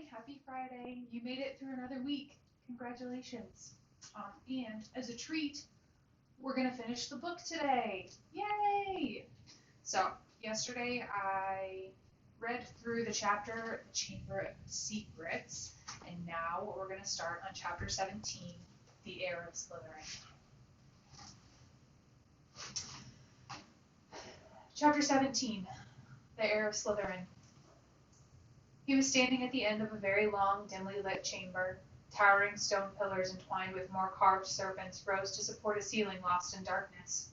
Happy Friday. You made it through another week. Congratulations. And as a treat, we're going to finish the book today. Yay! So, yesterday I read through the chapter, The Chamber of Secrets, and now we're going to start on chapter 17, The Heir of Slytherin. Chapter 17, The Heir of Slytherin. He was standing at the end of a very long, dimly lit chamber. Towering stone pillars entwined with more carved serpents rose to support a ceiling lost in darkness,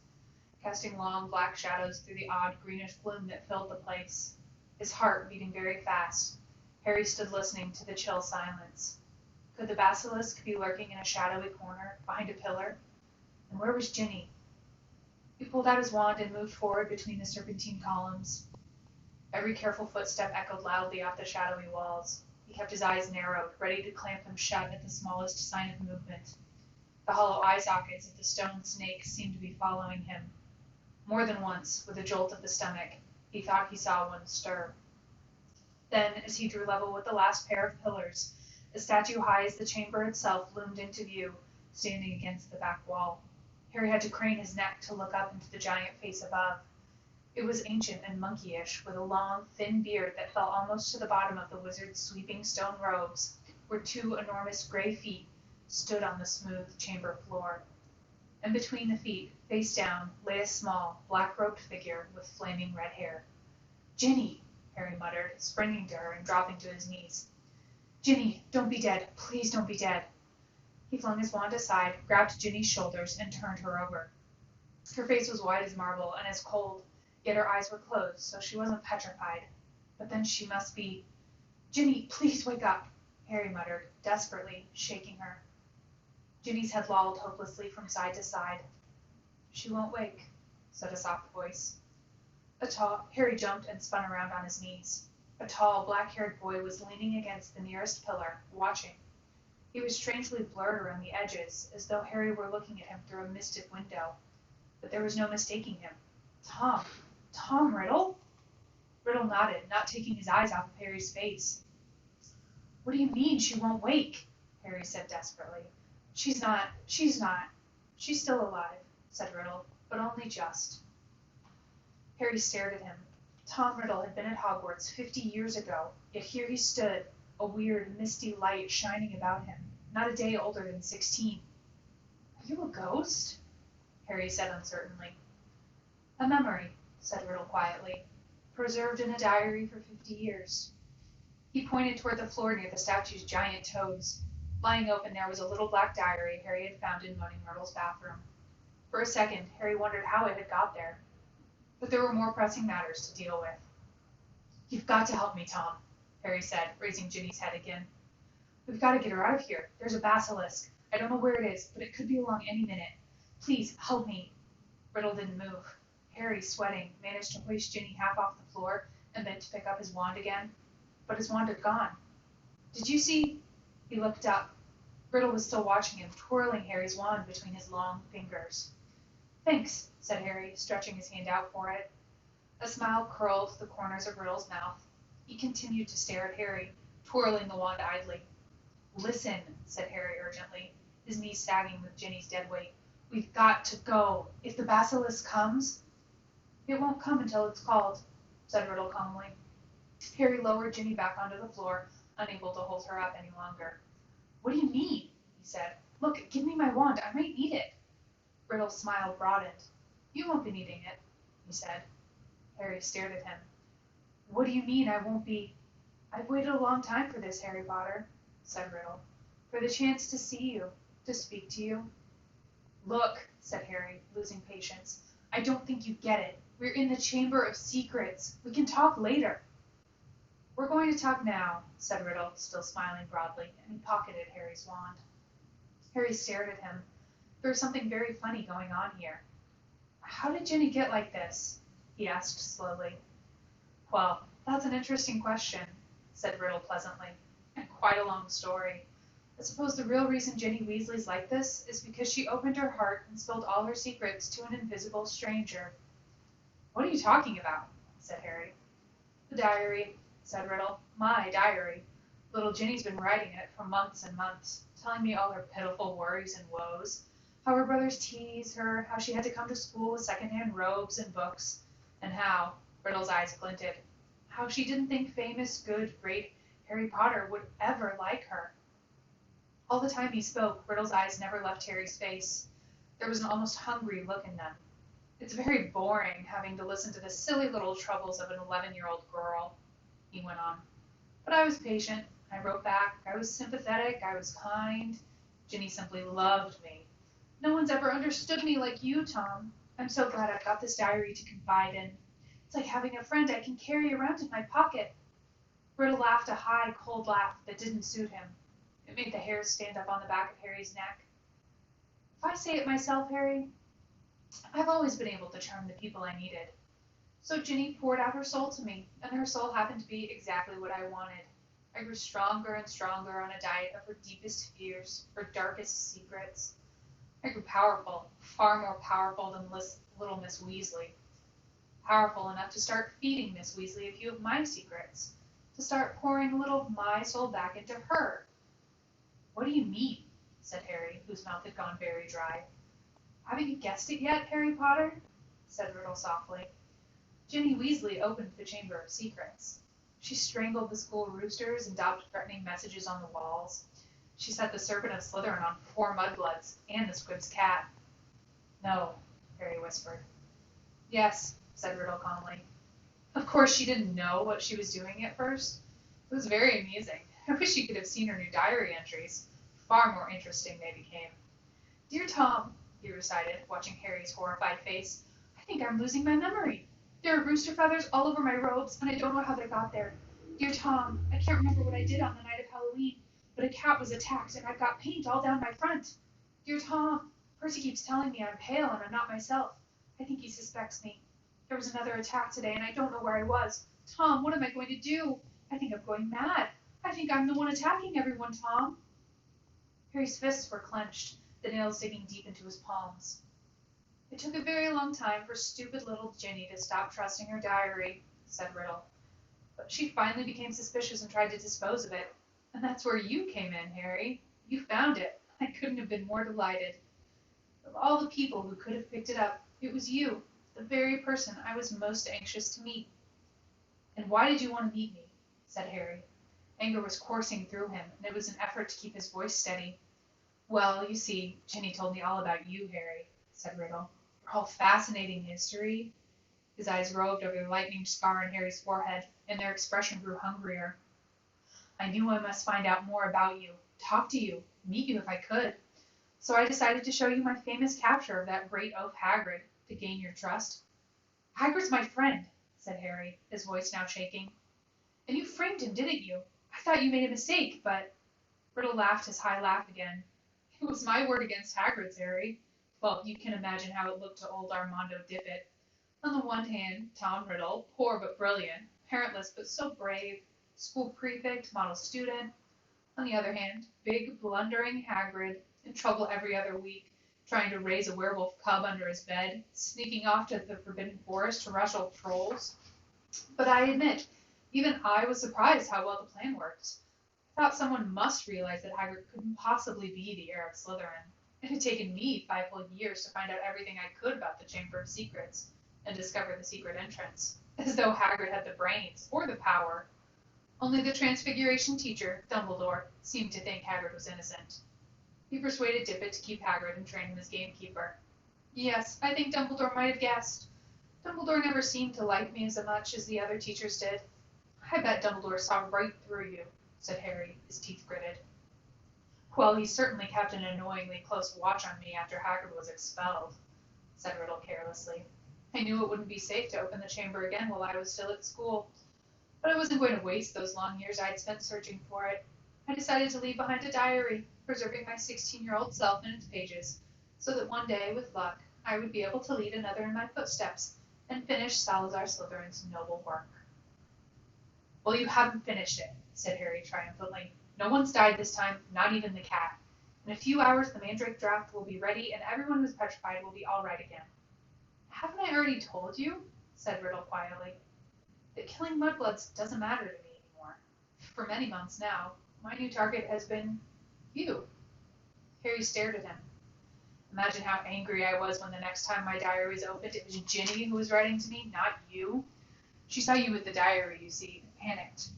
casting long black shadows through the odd greenish gloom that filled the place. His heart beating very fast, Harry stood listening to the chill silence. Could the basilisk be lurking in a shadowy corner, behind a pillar? And where was Ginny? He pulled out his wand and moved forward between the serpentine columns. Every careful footstep echoed loudly off the shadowy walls. He kept his eyes narrowed, ready to clamp them shut at the smallest sign of movement. The hollow eye sockets of the stone snakes seemed to be following him. More than once, with a jolt of the stomach, he thought he saw one stir. Then, as he drew level with the last pair of pillars, a statue high as the chamber itself loomed into view, standing against the back wall. Harry had to crane his neck to look up into the giant face above. It was ancient and monkeyish, with a long, thin beard that fell almost to the bottom of the wizard's sweeping stone robes, where two enormous gray feet stood on the smooth chamber floor. And between the feet, face down, lay a small, black-robed figure with flaming red hair. "Ginny," Harry muttered, springing to her and dropping to his knees. "Ginny, don't be dead. Please don't be dead." He flung his wand aside, grabbed Ginny's shoulders, and turned her over. Her face was white as marble and as cold, yet her eyes were closed, so she wasn't petrified. But then she must be... "Ginny, please wake up," Harry muttered, desperately, shaking her. Ginny's head lolled hopelessly from side to side. "She won't wake," said a soft voice. Harry jumped and spun around on his knees. A tall, black-haired boy was leaning against the nearest pillar, watching. He was strangely blurred around the edges, as though Harry were looking at him through a misted window. But there was no mistaking him. Tom Riddle?" Riddle nodded, not taking his eyes off of Harry's face. "What do you mean she won't wake?" Harry said desperately. She's still alive," said Riddle, "but only just." Harry stared at him. Tom Riddle had been at Hogwarts 50 years ago, yet here he stood, a weird, misty light shining about him, not a day older than 16. "Are you a ghost?" Harry said uncertainly. "A memory," said Riddle quietly, "preserved in a diary for 50 years. He pointed toward the floor near the statue's giant toes. Lying open there was a little black diary Harry had found in Moaning Myrtle's bathroom. For a second, Harry wondered how it had got there. But there were more pressing matters to deal with. "You've got to help me, Tom," Harry said, raising Ginny's head again. "We've got to get her out of here. There's a basilisk. I don't know where it is, but it could be along any minute. Please, help me." Riddle didn't move. Harry, sweating, managed to hoist Ginny half off the floor and bent to pick up his wand again. But his wand had gone. "Did you see?" He looked up. Riddle was still watching him, twirling Harry's wand between his long fingers. "Thanks," said Harry, stretching his hand out for it. A smile curled the corners of Riddle's mouth. He continued to stare at Harry, twirling the wand idly. "Listen," said Harry urgently, his knees sagging with Ginny's dead weight. "We've got to go. If the basilisk comes..." "It won't come until it's called," said Riddle calmly. Harry lowered Ginny back onto the floor, unable to hold her up any longer. "What do you mean?" he said. "Look, give me my wand. I might need it." Riddle's smile broadened. "You won't be needing it," he said. Harry stared at him. "What do you mean I won't be..." "I've waited a long time for this, Harry Potter," said Riddle. "For the chance to see you, to speak to you." "Look," said Harry, losing patience. "I don't think you get it. We're in the Chamber of Secrets. We can talk later." "We're going to talk now," said Riddle, still smiling broadly, and he pocketed Harry's wand. Harry stared at him. There was something very funny going on here. "How did Ginny get like this?" he asked slowly. "Well, that's an interesting question," said Riddle pleasantly, "and quite a long story. I suppose the real reason Ginny Weasley's like this is because she opened her heart and spilled all her secrets to an invisible stranger." "What are you talking about?" said Harry. "The diary," said Riddle. "My diary. Little Ginny's been writing in it for months and months, telling me all her pitiful worries and woes, how her brothers teased her, how she had to come to school with secondhand robes and books, and how, Riddle's eyes glinted, how she didn't think famous, good, great Harry Potter would ever like her. All the time he spoke, Riddle's eyes never left Harry's face. There was an almost hungry look in them. It's very boring having to listen to the silly little troubles of an 11-year-old girl, he went on. But I was patient. I wrote back. I was sympathetic. I was kind. Ginny simply loved me. No one's ever understood me like you, Tom. I'm so glad I've got this diary to confide in. It's like having a friend I can carry around in my pocket. Riddle laughed a high, cold laugh that didn't suit him. It made the hairs stand up on the back of Harry's neck. If I say it myself, Harry, I've always been able to charm the people I needed. So Ginny poured out her soul to me, and her soul happened to be exactly what I wanted. I grew stronger and stronger on a diet of her deepest fears, her darkest secrets. I grew powerful, far more powerful than little Miss Weasley. Powerful enough to start feeding Miss Weasley a few of my secrets, to start pouring a little of my soul back into her. What do you mean? Said Harry, whose mouth had gone very dry. Haven't you guessed it yet, Harry Potter? Said Riddle softly. Ginny Weasley opened the Chamber of Secrets. She strangled the school roosters and daubed threatening messages on the walls. She set the Serpent of Slytherin on 4 mudbloods and the Squib's cat. No, Harry whispered. Yes, said Riddle calmly. Of course she didn't know what she was doing at first. It was very amusing. I wish you could have seen her new diary entries. Far more interesting they became. Dear Tom, he recited, watching Harry's horrified face, I think I'm losing my memory. There are rooster feathers all over my robes, and I don't know how they got there. Dear Tom, I can't remember what I did on the night of Halloween, but a cat was attacked, and I've got paint all down my front. Dear Tom, Percy keeps telling me I'm pale and I'm not myself. I think he suspects me. There was another attack today, and I don't know where I was. Tom, what am I going to do? I think I'm going mad. I think I'm the one attacking everyone, Tom. Harry's fists were clenched, the nails digging deep into his palms. It took a very long time for stupid little Ginny to stop trusting her diary, said Riddle. But she finally became suspicious and tried to dispose of it. And that's where you came in, Harry. You found it. I couldn't have been more delighted. Of all the people who could have picked it up, it was you, the very person I was most anxious to meet. And why did you want to meet me? Said Harry. Anger was coursing through him, and it was an effort to keep his voice steady. Well, you see, Ginny told me all about you, Harry, said Riddle. Your whole fascinating history. His eyes roved over the lightning scar on Harry's forehead, and their expression grew hungrier. I knew I must find out more about you, talk to you, meet you if I could. So I decided to show you my famous capture of that great oaf Hagrid, to gain your trust. Hagrid's my friend, said Harry, his voice now shaking. And you framed him, didn't you? I thought you made a mistake, but... Riddle laughed his high laugh again. It was my word against Hagrid's, Harry. Well, you can imagine how it looked to old Armando Dippet. On the one hand, Tom Riddle, poor but brilliant, parentless but so brave, school prefect, model student. On the other hand, big, blundering Hagrid, in trouble every other week, trying to raise a werewolf cub under his bed, sneaking off to the Forbidden Forest to rush old trolls. But I admit, even I was surprised how well the plan worked. I thought someone must realize that Hagrid couldn't possibly be the heir of Slytherin. It had taken me 5 whole years to find out everything I could about the Chamber of Secrets and discover the secret entrance, as though Hagrid had the brains or the power. Only the Transfiguration teacher, Dumbledore, seemed to think Hagrid was innocent. He persuaded Dippet to keep Hagrid and train him as gamekeeper. Yes, I think Dumbledore might have guessed. Dumbledore never seemed to like me as much as the other teachers did. I bet Dumbledore saw right through you, said Harry, his teeth gritted. Well, he certainly kept an annoyingly close watch on me after Hagrid was expelled, said Riddle carelessly. I knew it wouldn't be safe to open the chamber again while I was still at school, but I wasn't going to waste those long years I'd spent searching for it. I decided to leave behind a diary, preserving my 16-year-old self in its pages, so that one day, with luck, I would be able to lead another in my footsteps and finish Salazar Slytherin's noble work. Well, you haven't finished it, said Harry triumphantly. No one's died this time, not even the cat. In a few hours, the Mandrake draft will be ready, and everyone who's petrified will be all right again. Haven't I already told you, said Riddle quietly, that killing mudbloods doesn't matter to me anymore. For many months now, My new target has been you. Harry stared at him. Imagine how angry I was when the next time my diary was opened, it was Ginny who was writing to me, not you. She saw you with the diary, you see, and panicked.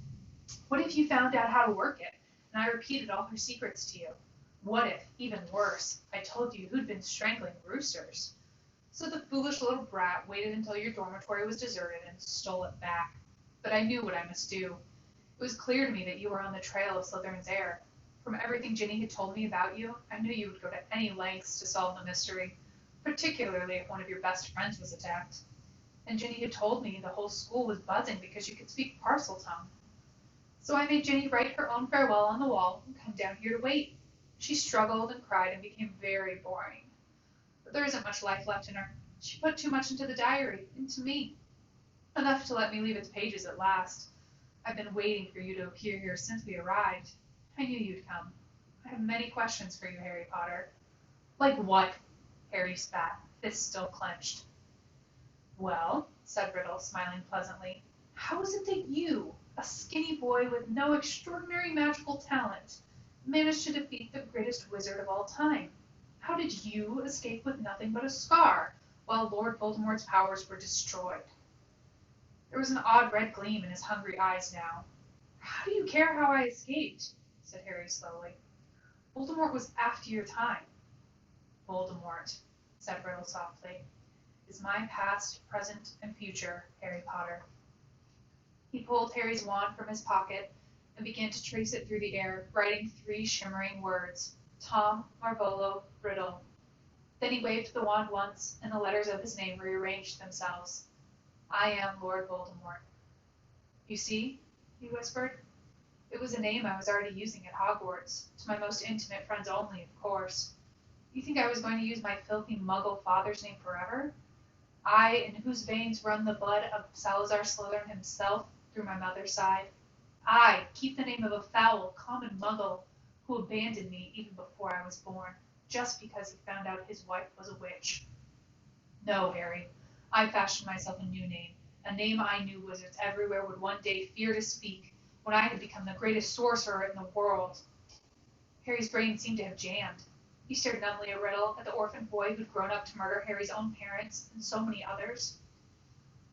What if you found out how to work it, and I repeated all her secrets to you? What if, even worse, I told you who'd been strangling roosters? So the foolish little brat waited until your dormitory was deserted and stole it back. But I knew what I must do. It was clear to me that you were on the trail of Slytherin's heir. From everything Ginny had told me about you, I knew you would go to any lengths to solve the mystery, particularly if one of your best friends was attacked. And Ginny had told me the whole school was buzzing because you could speak parcel tongue. So I made Ginny write her own farewell on the wall and come down here to wait. She struggled and cried and became very boring. But there isn't much life left in her. She put too much into the diary, into me. Enough to let me leave its pages at last. I've been waiting for you to appear here since we arrived. I knew you'd come. I have many questions for you, Harry Potter. Like what? Harry spat, fists still clenched. Well, said Riddle, smiling pleasantly, how is it that you, a skinny boy with no extraordinary magical talent, managed to defeat the greatest wizard of all time? How did you escape with nothing but a scar, while Lord Voldemort's powers were destroyed? There was an odd red gleam in his hungry eyes now. How do you care how I escaped? Said Harry slowly. Voldemort was after your time. Voldemort, said Riddle softly, is my past, present, and future, Harry Potter. He pulled Harry's wand from his pocket and began to trace it through the air, writing 3 shimmering words, Tom Marvolo Riddle. Then he waved the wand once, and the letters of his name rearranged themselves. I am Lord Voldemort. You see, he whispered. It was a name I was already using at Hogwarts, to my most intimate friends only, of course. You think I was going to use my filthy muggle father's name forever? I, in whose veins run the blood of Salazar Slytherin himself through my mother's side. I keep the name of a foul, common muggle who abandoned me even before I was born, just because he found out his wife was a witch. No, Harry, I fashioned myself a new name, a name I knew wizards everywhere would one day fear to speak, when I had become the greatest sorcerer in the world. Harry's brain seemed to have jammed. He stared numbly at Riddle, at the orphan boy who'd grown up to murder Harry's own parents and so many others.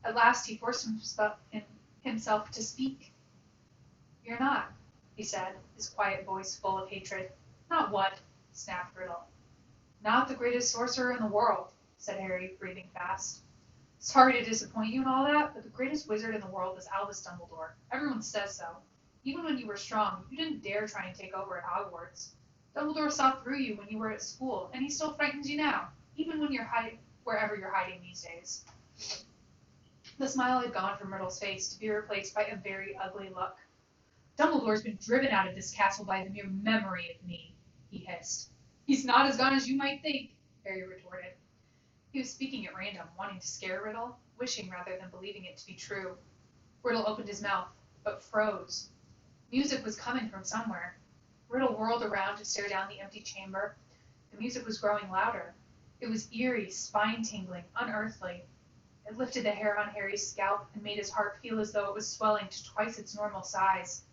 At last he forced himself to speak. You're not, he said, his quiet voice full of hatred. Not what? Snapped Riddle. Not the greatest sorcerer in the world, said Harry, breathing fast. Sorry to disappoint you and all that, but the greatest wizard in the world is Albus Dumbledore. Everyone says so. Even when you were strong, you didn't dare try and take over at Hogwarts. Dumbledore saw through you when you were at school, and he still frightens you now, even when you're wherever you're hiding these days. The smile had gone from Riddle's face to be replaced by a very ugly look. Dumbledore's been driven out of this castle by the mere memory of me, he hissed. He's not as gone as you might think, Harry retorted. He was speaking at random, wanting to scare Riddle, wishing rather than believing it to be true. Riddle opened his mouth, but froze. Music was coming from somewhere. Riddle whirled around to stare down the empty chamber. The music was growing louder. It was eerie, spine-tingling, unearthly. It lifted the hair on Harry's scalp and made his heart feel as though it was swelling to twice its normal size.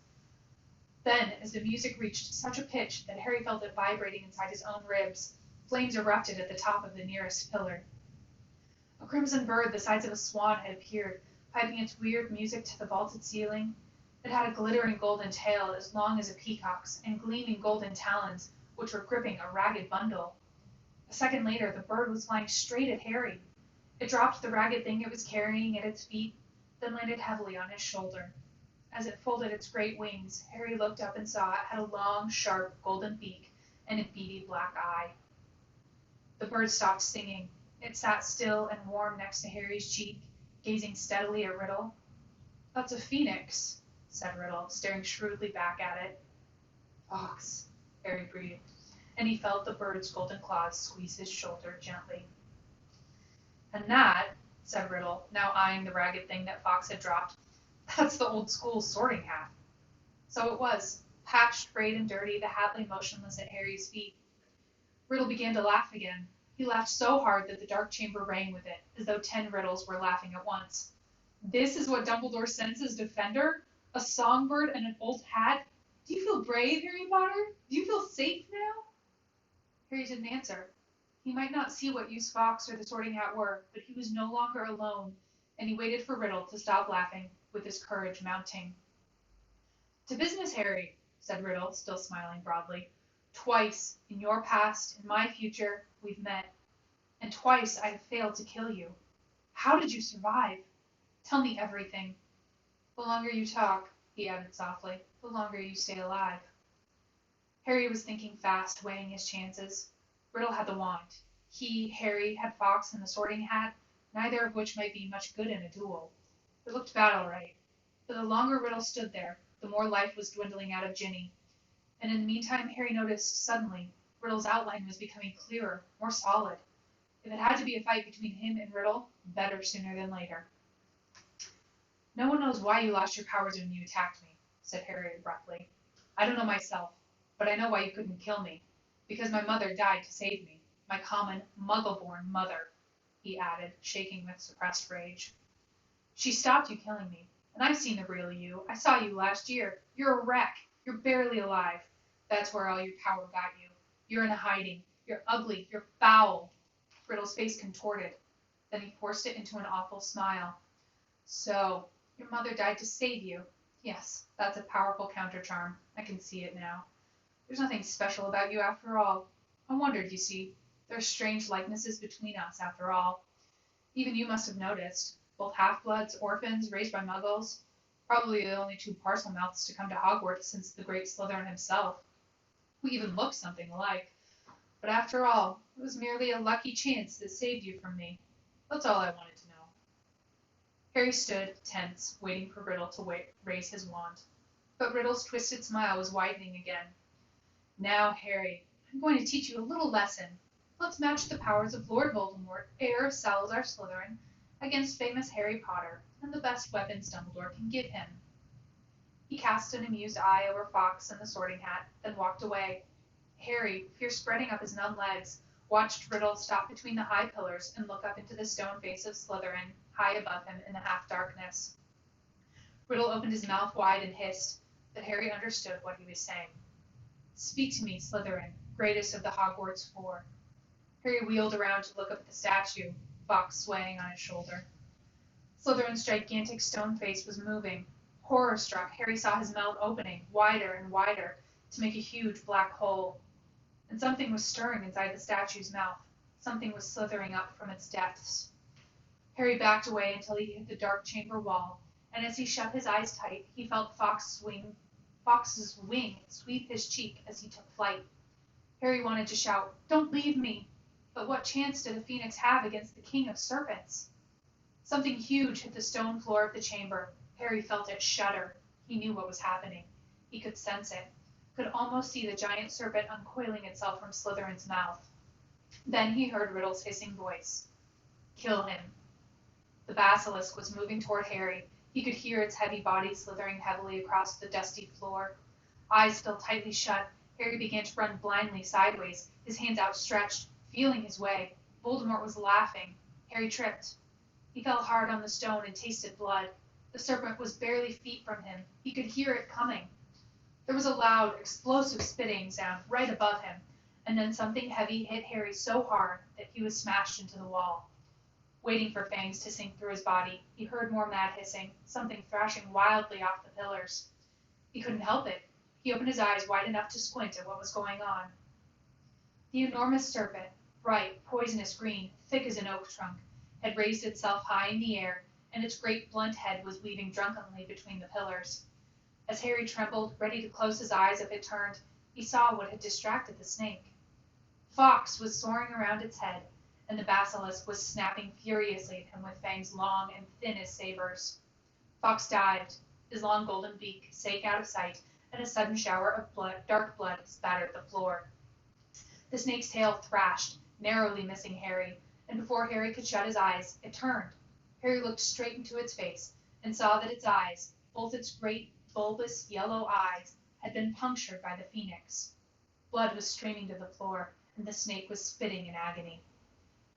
Then, as the music reached such a pitch that Harry felt it vibrating inside his own ribs, flames erupted at the top of the nearest pillar. A crimson bird the size of a swan had appeared, piping its weird music to the vaulted ceiling. It had a glittering golden tail as long as a peacock's and gleaming golden talons, which were gripping a ragged bundle. A second later, the bird was flying straight at Harry. It dropped the ragged thing it was carrying at its feet, then landed heavily on his shoulder. As it folded its great wings, Harry looked up and saw it had a long, sharp, golden beak and a beady black eye. The bird stopped singing. It sat still and warm next to Harry's cheek, gazing steadily at Riddle. That's a phoenix, said Riddle, staring shrewdly back at it. Fox, Harry breathed, and he felt the bird's golden claws squeeze his shoulder gently. And that, said Riddle, now eyeing the ragged thing that Fox had dropped, that's the old school sorting hat. So it was. Patched, frayed, and dirty, the hat lay motionless at Harry's feet. Riddle began to laugh again. He laughed so hard that the dark chamber rang with it, as though 10 Riddles were laughing at once. This is what Dumbledore sends as defender? A songbird and an old hat? Do you feel brave, Harry Potter? Do you feel safe now? Harry didn't answer. He might not see what use Fawkes or the Sorting Hat were, but he was no longer alone, and he waited for Riddle to stop laughing, with his courage mounting. To business, Harry, said Riddle, still smiling broadly. Twice, in your past, in my future, we've met, and twice I have failed to kill you. How did you survive? Tell me everything. The longer you talk, he added softly, the longer you stay alive. Harry was thinking fast, weighing his chances. Riddle had the wand. He, Harry, had Fawkes and the Sorting Hat, neither of which might be much good in a duel. It looked bad, all right. But the longer Riddle stood there, the more life was dwindling out of Ginny. And in the meantime, Harry noticed suddenly Riddle's outline was becoming clearer, more solid. If it had to be a fight between him and Riddle, better sooner than later. No one knows why you lost your powers when you attacked me, said Harry abruptly. I don't know myself, but I know why you couldn't kill me. Because my mother died to save me. My common, muggle-born mother, he added, shaking with suppressed rage. She stopped you killing me, and I've seen the real you. I saw you last year. You're a wreck. You're barely alive. That's where all your power got you. You're in hiding. You're ugly. You're foul. Riddle's face contorted. Then he forced it into an awful smile. So, your mother died to save you. Yes, that's a powerful countercharm. I can see it now. There's nothing special about you after all. I wondered, you see. There are strange likenesses between us, after all. Even you must have noticed. Both half-bloods, orphans, raised by muggles. Probably the only two parcel mouths to come to Hogwarts since the great Slytherin himself. We even look something alike. But after all, it was merely a lucky chance that saved you from me. That's all I wanted to know. Harry stood, tense, waiting for Riddle to raise his wand. But Riddle's twisted smile was widening again. Now, Harry, I'm going to teach you a little lesson. Let's match the powers of Lord Voldemort, heir of Salazar Slytherin, against famous Harry Potter, and the best weapons Dumbledore can give him. He cast an amused eye over Fawkes and the Sorting Hat, then walked away. Harry, fear spreading up his numb legs, watched Riddle stop between the high pillars and look up into the stone face of Slytherin, high above him in the half-darkness. Riddle opened his mouth wide and hissed, but Harry understood what he was saying. Speak to me, Slytherin, greatest of the Hogwarts Four. Harry wheeled around to look up at the statue, Fawkes swaying on his shoulder. Slytherin's gigantic stone face was moving. Horror-struck, Harry saw his mouth opening, wider and wider, to make a huge black hole. And something was stirring inside the statue's mouth. Something was slithering up from its depths. Harry backed away until he hit the dark chamber wall, and as he shut his eyes tight, he felt Fawkes's wing sweep his cheek as he took flight. Harry wanted to shout, "Don't leave me!" But what chance did a phoenix have against the king of serpents? Something huge hit the stone floor of the chamber. Harry felt it shudder. He knew what was happening. He could sense it. Could almost see the giant serpent uncoiling itself from Slytherin's mouth. Then he heard Riddle's hissing voice. Kill him. The basilisk was moving toward Harry. He could hear its heavy body slithering heavily across the dusty floor. Eyes still tightly shut, Harry began to run blindly sideways, his hands outstretched, feeling his way. Voldemort was laughing. Harry tripped. He fell hard on the stone and tasted blood. The serpent was barely feet from him. He could hear it coming. There was a loud, explosive spitting sound right above him, and then something heavy hit Harry so hard that he was smashed into the wall. Waiting for fangs to sink through his body, he heard more mad hissing, something thrashing wildly off the pillars. He couldn't help it. He opened his eyes wide enough to squint at what was going on. The enormous serpent, bright, poisonous green, thick as an oak trunk, had raised itself high in the air, and its great blunt head was weaving drunkenly between the pillars. As Harry trembled, ready to close his eyes if it turned, he saw what had distracted the snake. Fawkes was soaring around its head, and the basilisk was snapping furiously at him with fangs long and thin as sabers. Fawkes dived, his long golden beak sank out of sight, and a sudden shower of dark blood spattered the floor. The snake's tail thrashed, narrowly missing Harry, and before Harry could shut his eyes, it turned. Harry looked straight into its face, and saw that its eyes, both its great, bulbous yellow eyes, had been punctured by the phoenix. Blood was streaming to the floor, and the snake was spitting in agony.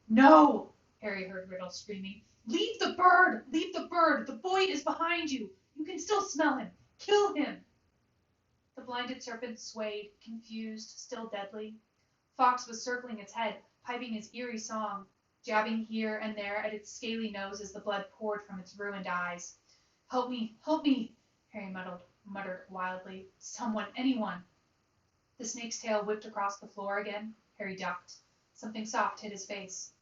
"No!" Harry heard Riddle screaming. "Leave the bird! Leave the bird! The boy is behind you! You can still smell him! Kill him!" The blinded serpent swayed, confused, still deadly. Fox was circling its head, piping his eerie song, jabbing here and there at its scaly nose as the blood poured from its ruined eyes. Help me, Harry muttered wildly. Someone, anyone. The snake's tail whipped across the floor again. Harry ducked. Something soft hit his face.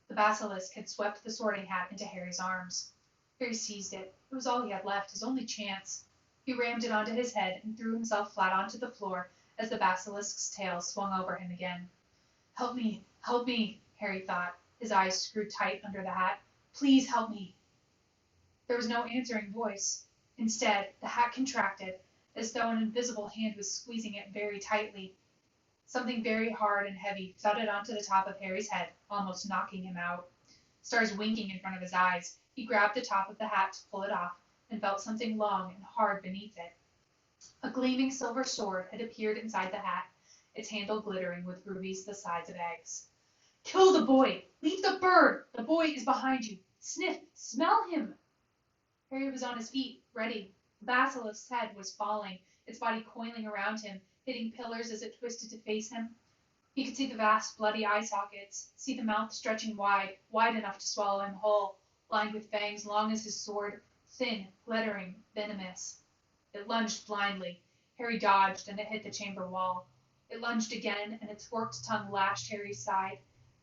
The basilisk had swept the sorting hat into Harry's arms. Harry seized it. It was all he had left, his only chance. He rammed it onto his head and threw himself flat onto the floor as the basilisk's tail swung over him again. Help me, Harry thought, his eyes screwed tight under the hat. Please help me. There was no answering voice. Instead, the hat contracted, as though an invisible hand was squeezing it very tightly. Something very hard and heavy thudded onto the top of Harry's head, almost knocking him out. Stars winking in front of his eyes, he grabbed the top of the hat to pull it off, and felt something long and hard beneath it. A gleaming silver sword had appeared inside the hat, its handle glittering with rubies the size of eggs. Kill the boy! Leave the bird! The boy is behind you! Sniff! Smell him! Harry was on his feet, ready. The basilisk's head was falling, its body coiling around him, hitting pillars as it twisted to face him. He could see the vast, bloody eye sockets, see the mouth stretching wide, wide enough to swallow him whole, lined with fangs long as his sword, thin, glittering, venomous. It lunged blindly. Harry dodged, and it hit the chamber wall. It lunged again, and its forked tongue lashed Harry's side.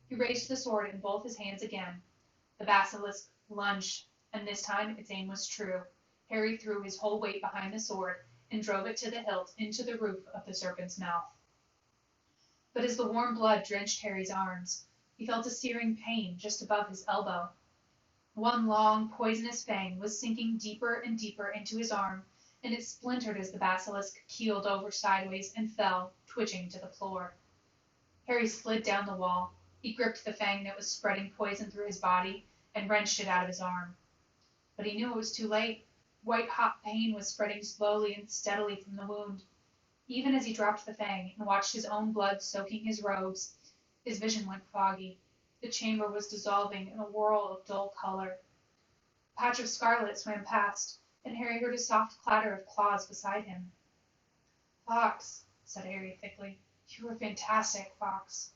He raised the sword in both his hands again. The basilisk lunged, and this time its aim was true. Harry threw his whole weight behind the sword and drove it to the hilt into the roof of the serpent's mouth. But as the warm blood drenched Harry's arms, he felt a searing pain just above his elbow. One long, poisonous fang was sinking deeper and deeper into his arm, and it splintered as the basilisk keeled over sideways and fell, twitching to the floor. Harry slid down the wall. He gripped the fang that was spreading poison through his body and wrenched it out of his arm. But he knew it was too late. White-hot pain was spreading slowly and steadily from the wound. Even as he dropped the fang and watched his own blood soaking his robes, his vision went foggy. The chamber was dissolving in a whirl of dull color. A patch of scarlet swam past, and Harry heard a soft clatter of claws beside him. Fox, said Harry thickly, you were fantastic, Fox.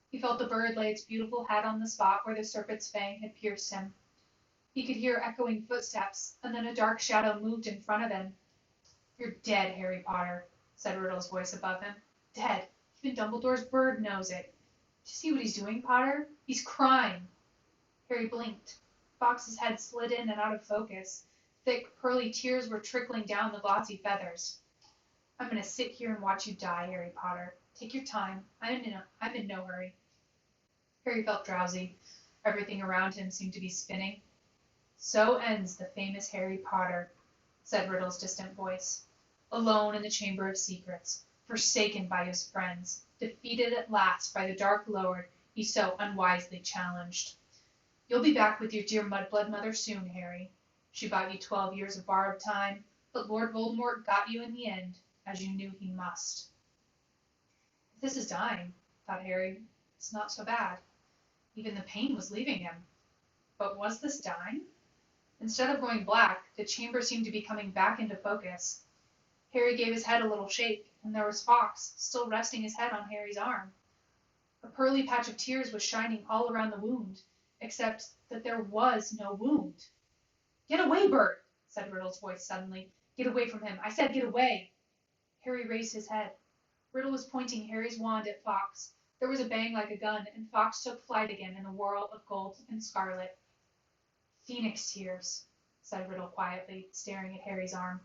He felt the bird lay its beautiful head on the spot where the serpent's fang had pierced him. He could hear echoing footsteps, and then a dark shadow moved in front of him. You're dead, Harry Potter, said Riddle's voice above him. Dead. Even Dumbledore's bird knows it. Do you see what he's doing, Potter? He's crying. Harry blinked. Fox's head slid in and out of focus. Thick, pearly tears were trickling down the glossy feathers. I'm going to sit here and watch you die, Harry Potter. Take your time. I'm in no hurry. Harry felt drowsy. Everything around him seemed to be spinning. So ends the famous Harry Potter, said Riddle's distant voice. Alone in the Chamber of Secrets, forsaken by his friends, defeated at last by the Dark Lord he so unwisely challenged. You'll be back with your dear mudblood mother soon, Harry. She bought you 12 years of borrowed time, but Lord Voldemort got you in the end, as you knew he must. If this is dying, thought Harry, it's not so bad. Even the pain was leaving him. But was this dying? Instead of going black, the chamber seemed to be coming back into focus. Harry gave his head a little shake, and there was Fox, still resting his head on Harry's arm. A pearly patch of tears was shining all around the wound, except that there was no wound. Get away, Bert, said Riddle's voice suddenly. Get away from him. I said get away. Harry raised his head. Riddle was pointing Harry's wand at Fox. There was a bang like a gun, and Fox took flight again in a whirl of gold and scarlet. Phoenix tears, said Riddle quietly, staring at Harry's arm.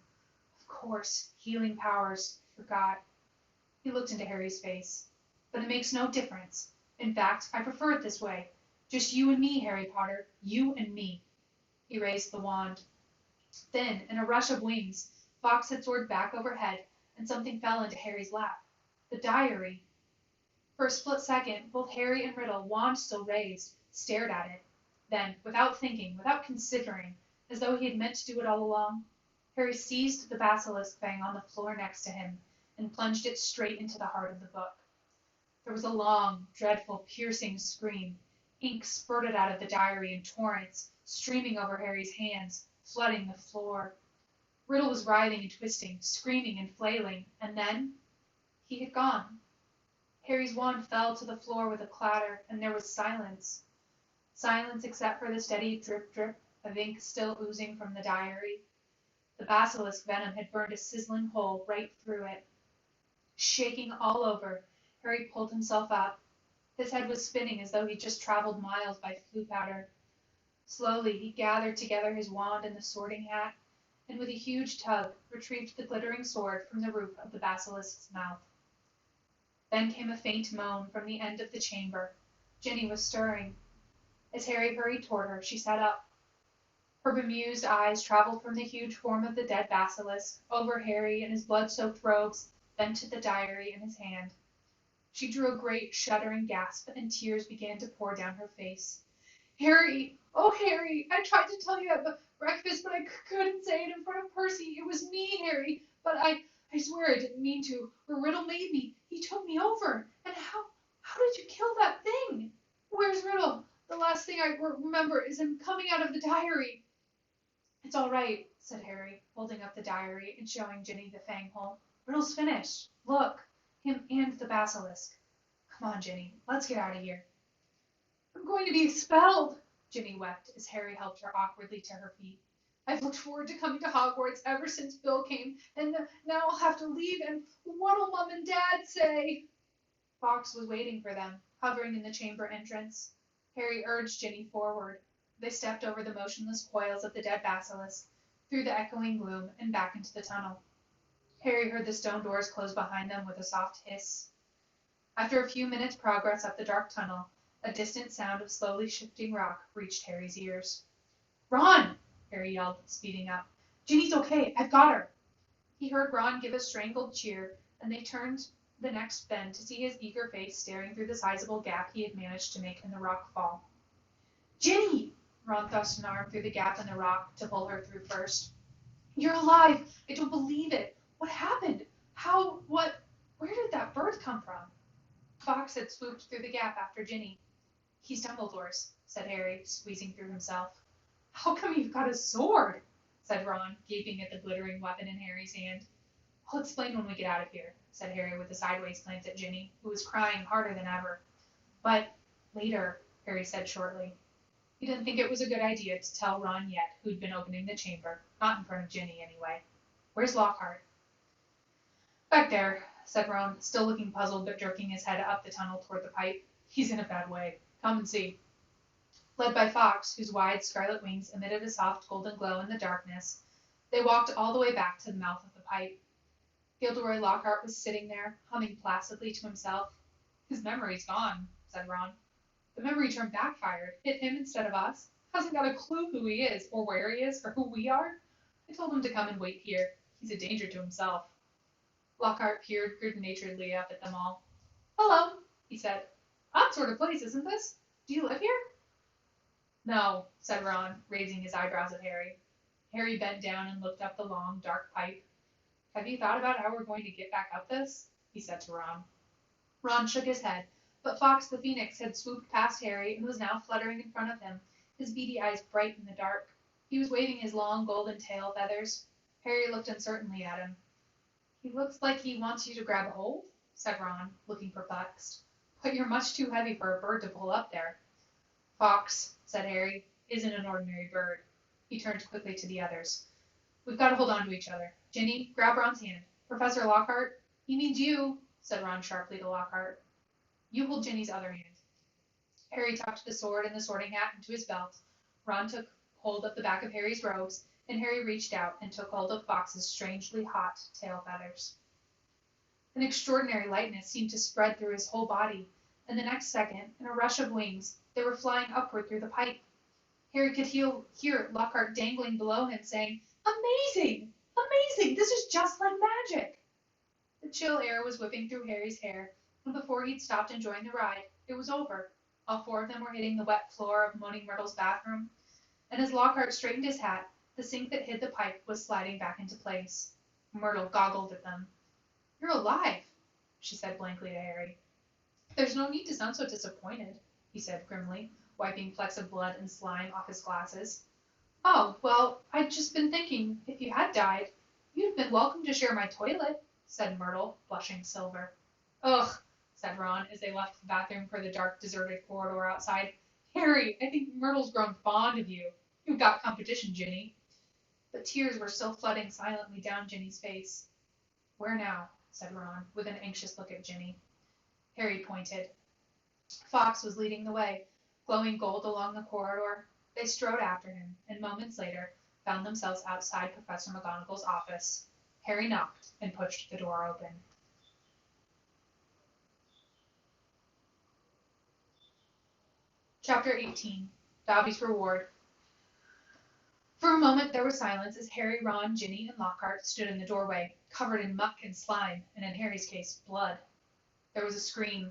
Of course, healing powers, forgot. He looked into Harry's face. But it makes no difference. In fact, I prefer it this way. Just you and me, Harry Potter. You and me. He raised the wand. Then, in a rush of wings, Fox had soared back overhead, and something fell into Harry's lap. The diary. For a split second, both Harry and Riddle, wand still raised, stared at it. Then, without thinking, without considering, as though he had meant to do it all along, Harry seized the basilisk fang on the floor next to him and plunged it straight into the heart of the book. There was a long, dreadful, piercing scream. Ink spurted out of the diary in torrents, streaming over Harry's hands, flooding the floor. Riddle was writhing and twisting, screaming and flailing, and then he had gone. Harry's wand fell to the floor with a clatter, and there was silence. Silence except for the steady drip drip of ink still oozing from the diary. The basilisk venom had burned a sizzling hole right through it. Shaking all over, Harry pulled himself up. His head was spinning as though he'd just traveled miles by flue powder. Slowly he gathered together his wand and the sorting hat, and with a huge tug retrieved the glittering sword from the roof of the basilisk's mouth. Then came a faint moan from the end of the chamber. Ginny was stirring. As Harry hurried toward her, she sat up. Her bemused eyes traveled from the huge form of the dead basilisk, over Harry and his blood-soaked robes, then to the diary in his hand. She drew a great shuddering gasp, and tears began to pour down her face. Harry! Oh, Harry! I tried to tell you at breakfast, but I couldn't say it in front of Percy. It was me, Harry. But I swear I didn't mean to. Riddle made me. He took me over. And how did you kill that thing? Where's Riddle? The last thing I remember is him coming out of the diary. It's all right, said Harry, holding up the diary and showing Ginny the fang hole. Riddle's finished. Look, him and the basilisk. Come on, Ginny, let's get out of here. I'm going to be expelled, Ginny wept as Harry helped her awkwardly to her feet. I've looked forward to coming to Hogwarts ever since Bill came, and now I'll have to leave, and what'll Mum and Dad say? Fawkes was waiting for them, hovering in the chamber entrance. Harry urged Ginny forward. They stepped over the motionless coils of the dead basilisk, through the echoing gloom, and back into the tunnel. Harry heard the stone doors close behind them with a soft hiss. After a few minutes' progress up the dark tunnel, a distant sound of slowly shifting rock reached Harry's ears. Ron! Harry yelled, speeding up. Ginny's okay. I've got her. He heard Ron give a strangled cheer, and they turned the next bend to see his eager face staring through the sizable gap he had managed to make in the rock fall. Ginny! Ron thrust an arm through the gap in the rock to pull her through first. You're alive! I don't believe it! What happened? Where did that bird come from? Fawkes had swooped through the gap after Ginny. He's Dumbledore's, said Harry, squeezing through himself. How come you've got a sword? Said Ron, gaping at the glittering weapon in Harry's hand. I'll explain when we get out of here, said Harry with a sideways glance at Ginny, who was crying harder than ever. But later, Harry said shortly. He didn't think it was a good idea to tell Ron yet who'd been opening the chamber, not in front of Ginny anyway. Where's Lockhart? Back there, said Ron, still looking puzzled but jerking his head up the tunnel toward the pipe. He's in a bad way. Come and see. Led by Fawkes, whose wide scarlet wings emitted a soft golden glow in the darkness, they walked all the way back to the mouth of the pipe. Gilderoy Lockhart was sitting there, humming placidly to himself. His memory's gone, said Ron. The memory turn backfired. Hit him instead of us. Hasn't got a clue who he is, or where he is, or who we are. I told him to come and wait here. He's a danger to himself. Lockhart peered good-naturedly up at them all. Hello, he said. Odd sort of place, isn't this? Do you live here? No, said Ron, raising his eyebrows at Harry. Harry bent down and looked up the long, dark pipe. Have you thought about how we're going to get back up this? He said to Ron. Ron shook his head, but Fawkes the Phoenix had swooped past Harry and was now fluttering in front of him, his beady eyes bright in the dark. He was waving his long golden tail feathers. Harry looked uncertainly at him. He looks like he wants you to grab a hold, said Ron, looking perplexed. But you're much too heavy for a bird to pull up there. Fawkes, said Harry, isn't an ordinary bird. He turned quickly to the others. We've got to hold on to each other. Ginny, grab Ron's hand. Professor Lockhart, he means you, said Ron sharply to Lockhart. You hold Ginny's other hand. Harry tucked the sword and the sorting hat into his belt. Ron took hold of the back of Harry's robes, and Harry reached out and took hold of Fawkes's strangely hot tail feathers. An extraordinary lightness seemed to spread through his whole body, and the next second, in a rush of wings, they were flying upward through the pipe. Harry could hear Lockhart dangling below him, saying, Amazing! Amazing! This is just like magic! The chill air was whipping through Harry's hair, and before he'd stopped enjoying the ride, it was over. All four of them were hitting the wet floor of Moaning Myrtle's bathroom, and as Lockhart straightened his hat, the sink that hid the pipe was sliding back into place. Myrtle goggled at them. You're alive, she said blankly to Harry. There's no need to sound so disappointed, he said grimly, wiping flecks of blood and slime off his glasses. Oh, well, I'd just been thinking, if you had died, you'd have been welcome to share my toilet, said Myrtle, blushing silver. Ugh, said Ron as they left the bathroom for the dark, deserted corridor outside. Harry, I think Myrtle's grown fond of you. You've got competition, Ginny. But tears were still flooding silently down Ginny's face. Where now? Said Ron, with an anxious look at Ginny. Harry pointed. Fox was leading the way, glowing gold along the corridor. They strode after him, and moments later found themselves outside Professor McGonagall's office. Harry knocked and pushed the door open. Chapter 18. Dobby's Reward. For a moment there was silence as Harry, Ron, Ginny, and Lockhart stood in the doorway, covered in muck and slime, and in Harry's case, blood. There was a scream.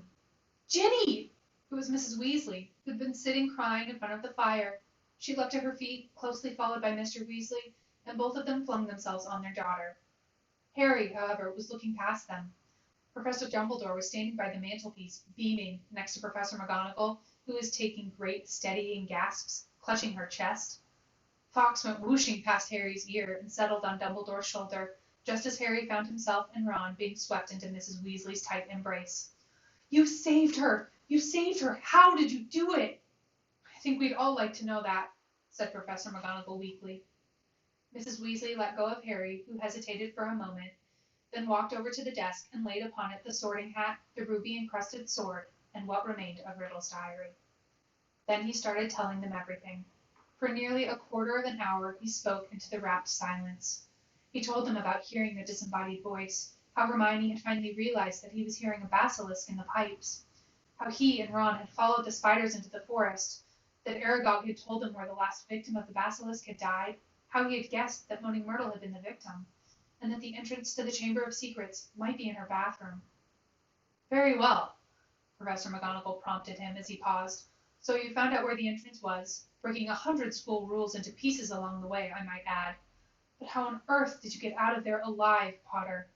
Ginny! It was Mrs. Weasley, who had been sitting crying in front of the fire. She leapt to her feet, closely followed by Mr. Weasley, and both of them flung themselves on their daughter. Harry, however, was looking past them. Professor Dumbledore was standing by the mantelpiece, beaming, next to Professor McGonagall, who was taking great, steadying gasps, clutching her chest. Fox went whooshing past Harry's ear and settled on Dumbledore's shoulder, just as Harry found himself and Ron being swept into Mrs. Weasley's tight embrace. You saved her! You saved her! How did you do it? I think we'd all like to know that, said Professor McGonagall weakly. Mrs. Weasley let go of Harry, who hesitated for a moment, then walked over to the desk and laid upon it the sorting hat, the ruby-encrusted sword, and what remained of Riddle's diary. Then he started telling them everything. For nearly a quarter of an hour he spoke into the rapt silence. He told them about hearing the disembodied voice, how Hermione had finally realized that he was hearing a basilisk in the pipes, how he and Ron had followed the spiders into the forest, that Aragog had told them where the last victim of the basilisk had died, how he had guessed that Moaning Myrtle had been the victim, and that the entrance to the Chamber of Secrets might be in her bathroom. Very well, Professor McGonagall prompted him as he paused. So you found out where the entrance was, breaking 100 school rules into pieces along the way, I might add. But how on earth did you get out of there alive, Potter?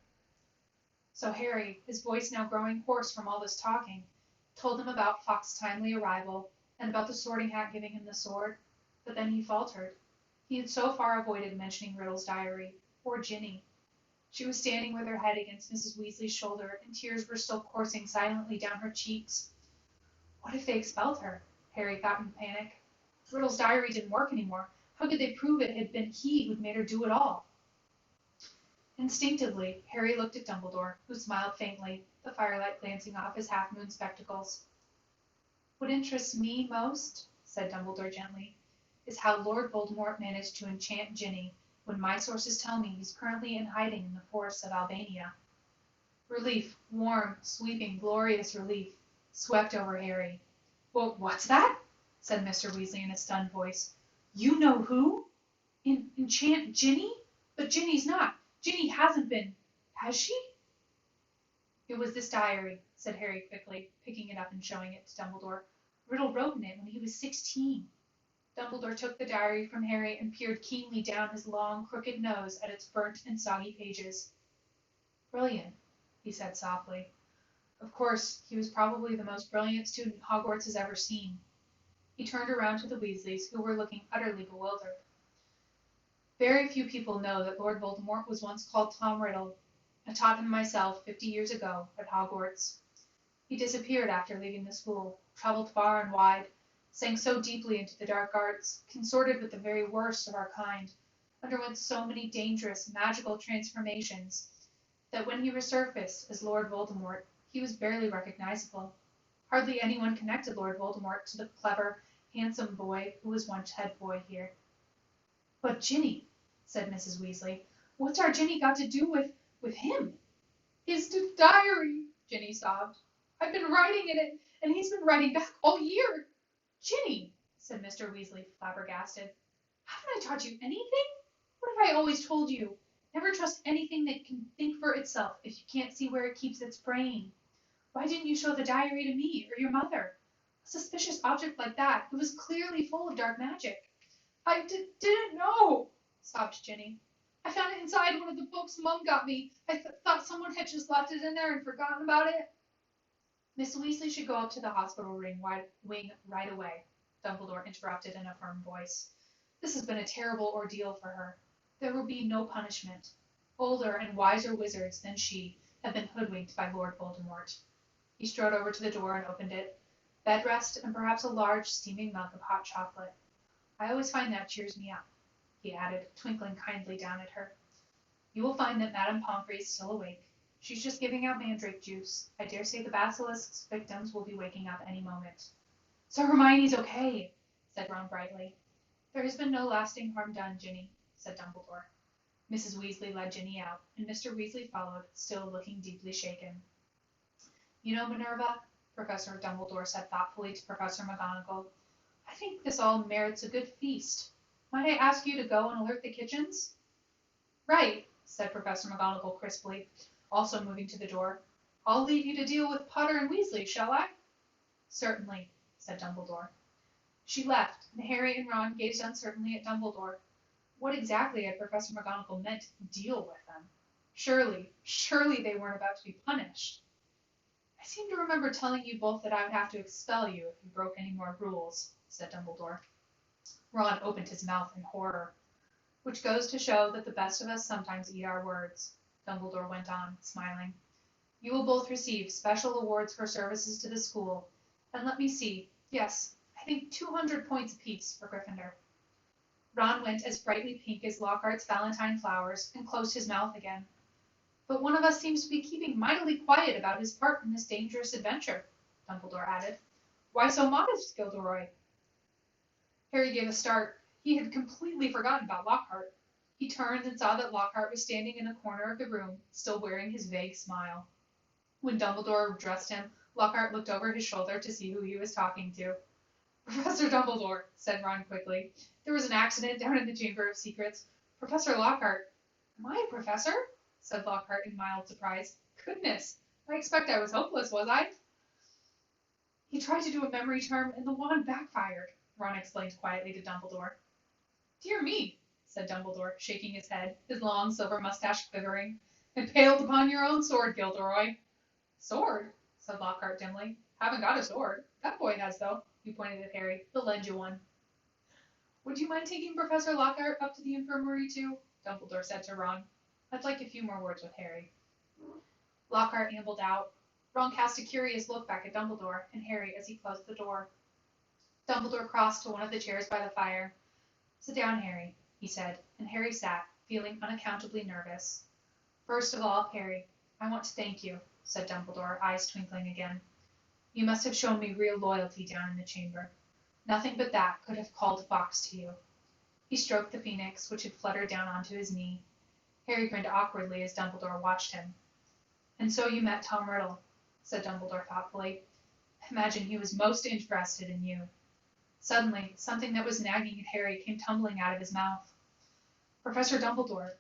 So Harry, his voice now growing hoarse from all this talking, told them about Fawkes' timely arrival, and about the sorting hat giving him the sword. But then he faltered. He had so far avoided mentioning Riddle's diary, or Ginny. She was standing with her head against Mrs. Weasley's shoulder, and tears were still coursing silently down her cheeks. What if they expelled her? Harry thought in panic. Riddle's diary didn't work anymore. How could they prove it had been he who'd made her do it all? Instinctively, Harry looked at Dumbledore, who smiled faintly, the firelight glancing off his half-moon spectacles. What interests me most, said Dumbledore gently, is how Lord Voldemort managed to enchant Ginny, when my sources tell me he's currently in hiding in the forests of Albania. Relief, warm, sweeping, glorious relief, swept over Harry. Well, what's that? Said Mr. Weasley in a stunned voice. You know who? Enchant Ginny? But Ginny's not. Ginny hasn't been. Has she? It was this diary, said Harry quickly, picking it up and showing it to Dumbledore. Riddle wrote in it when he was 16. Dumbledore took the diary from Harry and peered keenly down his long, crooked nose at its burnt and soggy pages. Brilliant, he said softly. Of course, he was probably the most brilliant student Hogwarts has ever seen. He turned around to the Weasleys, who were looking utterly bewildered. Very few people know that Lord Voldemort was once called Tom Riddle. I taught him myself 50 years ago at Hogwarts. He disappeared after leaving the school, traveled far and wide, sank so deeply into the dark arts, consorted with the very worst of our kind, underwent so many dangerous, magical transformations, that when he resurfaced as Lord Voldemort, he was barely recognizable. Hardly anyone connected Lord Voldemort to the clever, handsome boy who was once head boy here. But Ginny, said Mrs. Weasley, what's our Ginny got to do with him? His diary, Ginny sobbed. I've been writing in it, and he's been writing back all year. Ginny, said Mr. Weasley, flabbergasted. Haven't I taught you anything? What have I always told you? Never trust anything that can think for itself if you can't see where it keeps its brain. Why didn't you show the diary to me or your mother? A suspicious object like that, it was clearly full of dark magic. I didn't know, sobbed Ginny. I found it inside one of the books Mum got me. I thought someone had just left it in there and forgotten about it. Miss Weasley should go up to the hospital wing right away, Dumbledore interrupted in a firm voice. This has been a terrible ordeal for her. There will be no punishment. Older and wiser wizards than she have been hoodwinked by Lord Voldemort. He strode over to the door and opened it. Bed rest and perhaps a large steaming mug of hot chocolate. I always find that cheers me up, he added, twinkling kindly down at her. You will find that Madame Pomfrey is still awake. She's just giving out mandrake juice. I dare say the basilisk's victims will be waking up any moment. So Hermione's okay, said Ron brightly. There has been no lasting harm done, Ginny, said Dumbledore. Mrs. Weasley led Ginny out, and Mr. Weasley followed, still looking deeply shaken. You know, Minerva, Professor Dumbledore said thoughtfully to Professor McGonagall, I think this all merits a good feast. Might I ask you to go and alert the kitchens? Right, said Professor McGonagall crisply, also moving to the door. I'll leave you to deal with Potter and Weasley, shall I? Certainly, said Dumbledore. She left, and Harry and Ron gazed uncertainly at Dumbledore. What exactly had Professor McGonagall meant to deal with them? Surely they weren't about to be punished. I seem to remember telling you both that I would have to expel you if you broke any more rules, said Dumbledore. Ron opened his mouth in horror. Which goes to show that the best of us sometimes eat our words, Dumbledore went on, smiling. You will both receive special awards for services to the school, and let me see, yes, I think 200 points apiece for Gryffindor. Ron went as brightly pink as Lockhart's Valentine flowers and closed his mouth again. But one of us seems to be keeping mightily quiet about his part in this dangerous adventure, Dumbledore added. Why so modest, Gilderoy? Harry gave a start. He had completely forgotten about Lockhart. He turned and saw that Lockhart was standing in a corner of the room, still wearing his vague smile. When Dumbledore addressed him, Lockhart looked over his shoulder to see who he was talking to. Professor Dumbledore, said Ron quickly. There was an accident down in the Chamber of Secrets. Professor Lockhart. Am I a professor? Said Lockhart in mild surprise. Goodness, I expect I was hopeless, was I? He tried to do a memory term, and the wand backfired, Ron explained quietly to Dumbledore. Dear me, said Dumbledore, shaking his head, his long silver mustache quivering. Impaled upon your own sword, Gilderoy. Sword? Said Lockhart dimly. Haven't got a sword. That boy has, though. He pointed at Harry. He'll lend you one. Would you mind taking Professor Lockhart up to the infirmary, too? Dumbledore said to Ron. I'd like a few more words with Harry. Lockhart ambled out. Ron cast a curious look back at Dumbledore and Harry as he closed the door. Dumbledore crossed to one of the chairs by the fire. Sit down, Harry, he said, and Harry sat, feeling unaccountably nervous. First of all, Harry, I want to thank you, said Dumbledore, eyes twinkling again. You must have shown me real loyalty down in the chamber. Nothing but that could have called Fawkes to you. He stroked the phoenix, which had fluttered down onto his knee. Harry grinned awkwardly as Dumbledore watched him. And so you met Tom Riddle, said Dumbledore thoughtfully. I imagine he was most interested in you. Suddenly, something that was nagging at Harry came tumbling out of his mouth. Professor Dumbledore,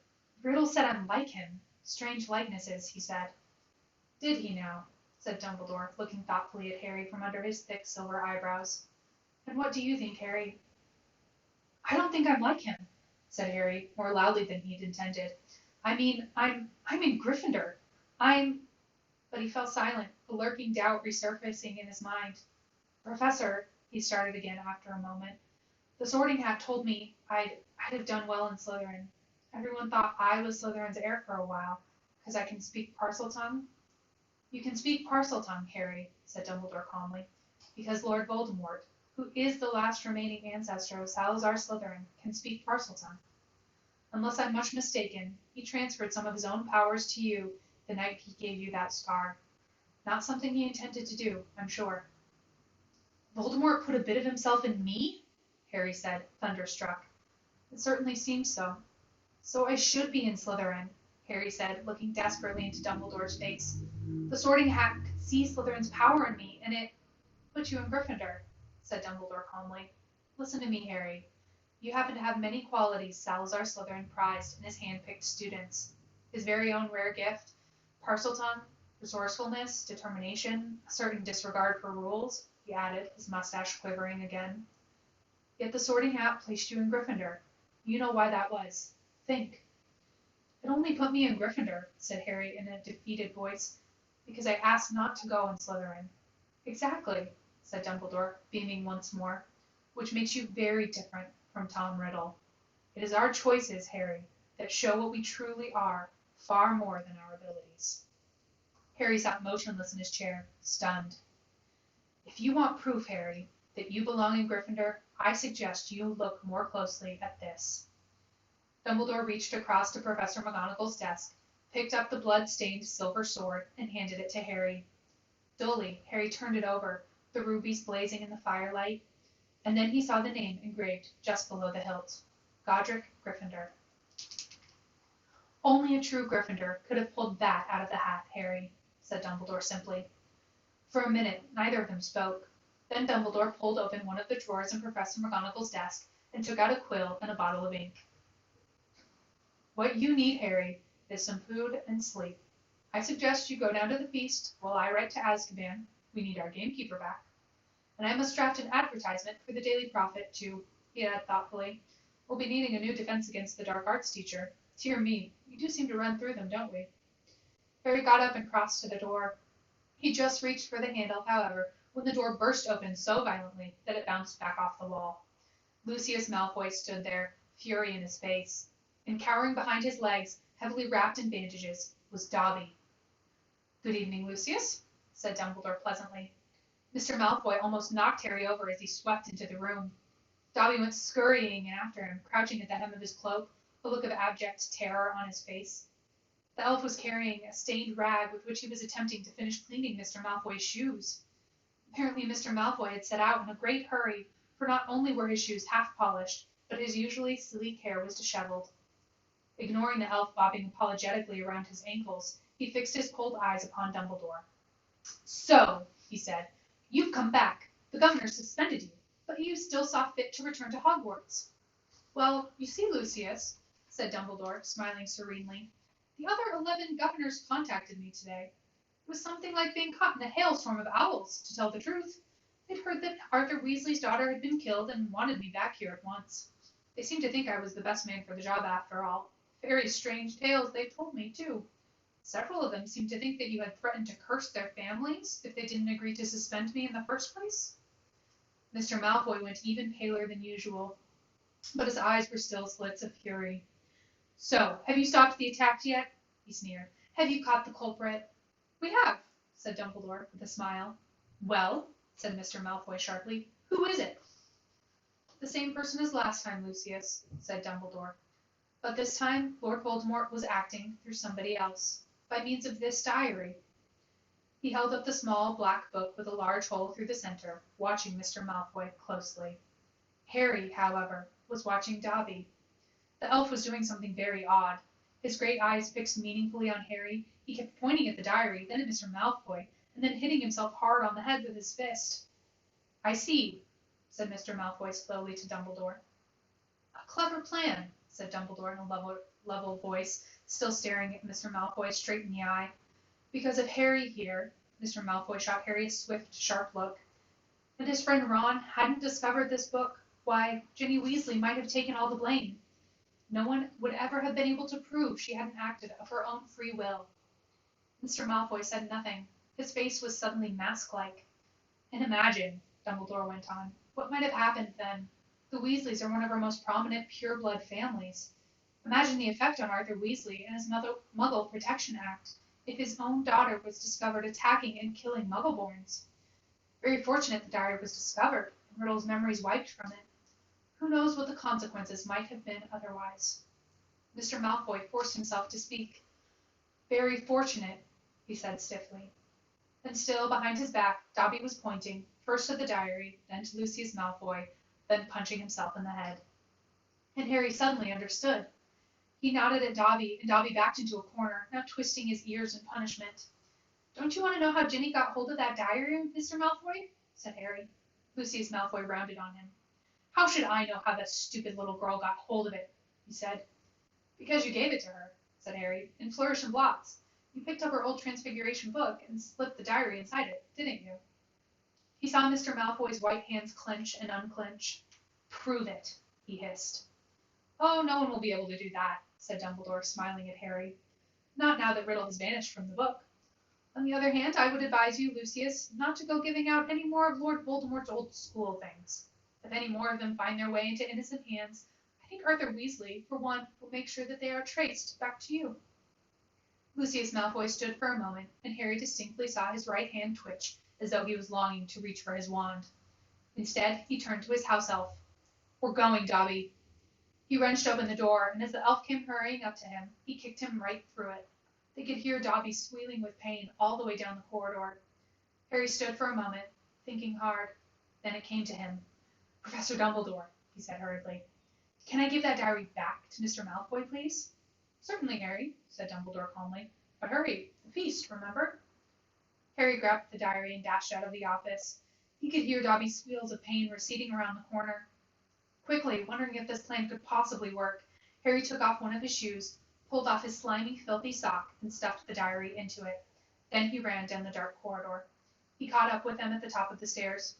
Riddle said I'm like him. Strange likenesses, he said. Did he now? Said Dumbledore, looking thoughtfully at Harry from under his thick silver eyebrows. And what do you think, Harry? I don't think I'm like him, said Harry, more loudly than he'd intended. I mean, I'm in Gryffindor. But he fell silent, a lurking doubt resurfacing in his mind. Professor, he started again after a moment. The Sorting Hat told me I'd have done well in Slytherin. Everyone thought I was Slytherin's heir for a while, because I can speak Parseltongue. You can speak Parseltongue, Harry, said Dumbledore calmly, because Lord Voldemort, who is the last remaining ancestor of Salazar Slytherin, can speak Parseltongue. Unless I'm much mistaken, he transferred some of his own powers to you the night he gave you that scar. Not something he intended to do, I'm sure. Voldemort put a bit of himself in me? Harry said, thunderstruck. It certainly seems so. So I should be in Slytherin, Harry said, looking desperately into Dumbledore's face. The Sorting Hat could see Slytherin's power in me, and it put you in Gryffindor, said Dumbledore calmly. Listen to me, Harry. You happen to have many qualities Salazar Slytherin prized in his hand-picked students. His very own rare gift, Parseltongue, resourcefulness, determination, a certain disregard for rules, he added, his mustache quivering again. Yet the Sorting Hat placed you in Gryffindor. You know why that was. Think. It only put me in Gryffindor, said Harry in a defeated voice, because I asked not to go in Slytherin. Exactly, said Dumbledore, beaming once more, which makes you very different from Tom Riddle. It is our choices, Harry, that show what we truly are, far more than our abilities. Harry sat motionless in his chair, stunned. If you want proof, Harry, that you belong in Gryffindor, I suggest you look more closely at this. Dumbledore reached across to Professor McGonagall's desk, picked up the blood-stained silver sword, and handed it to Harry. Dully, Harry turned it over, the rubies blazing in the firelight, and then he saw the name engraved just below the hilt. Godric Gryffindor. Only a true Gryffindor could have pulled that out of the hat, Harry, said Dumbledore simply. For a minute, neither of them spoke. Then Dumbledore pulled open one of the drawers in Professor McGonagall's desk and took out a quill and a bottle of ink. What you need, Harry, is some food and sleep. I suggest you go down to the feast while I write to Azkaban. We need our gamekeeper back. And I must draft an advertisement for the Daily Prophet, too, he added thoughtfully. We'll be needing a new defense against the dark arts teacher. Dear me, we do seem to run through them, don't we? Harry got up and crossed to the door. He just reached for the handle, however, when the door burst open so violently that it bounced back off the wall. Lucius Malfoy stood there, fury in his face, and cowering behind his legs, heavily wrapped in bandages, was Dobby. Good evening, Lucius, said Dumbledore pleasantly. Mr. Malfoy almost knocked Harry over as he swept into the room. Dobby went scurrying after him, crouching at the hem of his cloak, a look of abject terror on his face. The elf was carrying a stained rag with which he was attempting to finish cleaning Mr. Malfoy's shoes. Apparently Mr. Malfoy had set out in a great hurry, for not only were his shoes half polished, but his usually sleek hair was disheveled. Ignoring the elf bobbing apologetically around his ankles, he fixed his cold eyes upon Dumbledore. So, he said, you've come back. The governor suspended you, but you still saw fit to return to Hogwarts. Well, you see, Lucius, said Dumbledore, smiling serenely, the other 11 governors contacted me today. It was something like being caught in a hailstorm of owls, to tell the truth. They'd heard that Arthur Weasley's daughter had been killed and wanted me back here at once. They seemed to think I was the best man for the job after all. Very strange tales they told me, too. Several of them seemed to think that you had threatened to curse their families if they didn't agree to suspend me in the first place. Mr. Malfoy went even paler than usual, but his eyes were still slits of fury. So, have you stopped the attack yet? He sneered. Have you caught the culprit? We have, said Dumbledore with a smile. Well, said Mr. Malfoy sharply, who is it? The same person as last time, Lucius, said Dumbledore. But this time Lord Voldemort was acting through somebody else, by means of this diary. He held up the small black book with a large hole through the center, watching Mr. Malfoy closely. Harry, however, was watching Dobby. The elf was doing something very odd. His great eyes fixed meaningfully on Harry, he kept pointing at the diary, then at Mr. Malfoy, and then hitting himself hard on the head with his fist. I see, said Mr. Malfoy slowly to Dumbledore. A clever plan, said Dumbledore in a level voice, still staring at Mr. Malfoy straight in the eye. Because if Harry here, Mr. Malfoy shot Harry a swift, sharp look, and his friend Ron hadn't discovered this book, why, Ginny Weasley might have taken all the blame. No one would ever have been able to prove she hadn't acted of her own free will. Mr. Malfoy said nothing. His face was suddenly mask-like. And imagine, Dumbledore went on, what might have happened then. The Weasleys are one of our most prominent pure-blood families. Imagine the effect on Arthur Weasley and his Muggle Protection Act if his own daughter was discovered attacking and killing Muggleborns. Very fortunate the diary was discovered and Riddle's memories wiped from it. Who knows what the consequences might have been otherwise? Mr. Malfoy forced himself to speak. Very fortunate, he said stiffly. And still, behind his back, Dobby was pointing, first to the diary, then to Lucius Malfoy, then punching himself in the head. And Harry suddenly understood. He nodded at Dobby, and Dobby backed into a corner, now twisting his ears in punishment. Don't you want to know how Ginny got hold of that diary, Mr. Malfoy? Said Harry. Lucius Malfoy rounded on him. How should I know how that stupid little girl got hold of it? He said. Because you gave it to her, said Harry, in Flourish and Blots. You picked up her old Transfiguration book and slipped the diary inside it, didn't you? He saw Mr. Malfoy's white hands clench and unclench. Prove it, he hissed. Oh, no one will be able to do that, said Dumbledore, smiling at Harry. Not now that Riddle has vanished from the book. On the other hand, I would advise you, Lucius, not to go giving out any more of Lord Voldemort's old school things. If any more of them find their way into innocent hands, I think Arthur Weasley, for one, will make sure that they are traced back to you." Lucius Malfoy stood for a moment, and Harry distinctly saw his right hand twitch, as though he was longing to reach for his wand. Instead, he turned to his house elf. "We're going, Dobby." He wrenched open the door, and as the elf came hurrying up to him, he kicked him right through it. They could hear Dobby squealing with pain all the way down the corridor. Harry stood for a moment, thinking hard. Then it came to him. "Professor Dumbledore," he said hurriedly, "can I give that diary back to Mr. Malfoy, please?" "Certainly, Harry," said Dumbledore calmly. "But hurry, the feast, remember?" Harry grabbed the diary and dashed out of the office. He could hear Dobby's squeals of pain receding around the corner. Quickly, wondering if this plan could possibly work, Harry took off one of his shoes, pulled off his slimy, filthy sock, and stuffed the diary into it. Then he ran down the dark corridor. He caught up with them at the top of the stairs.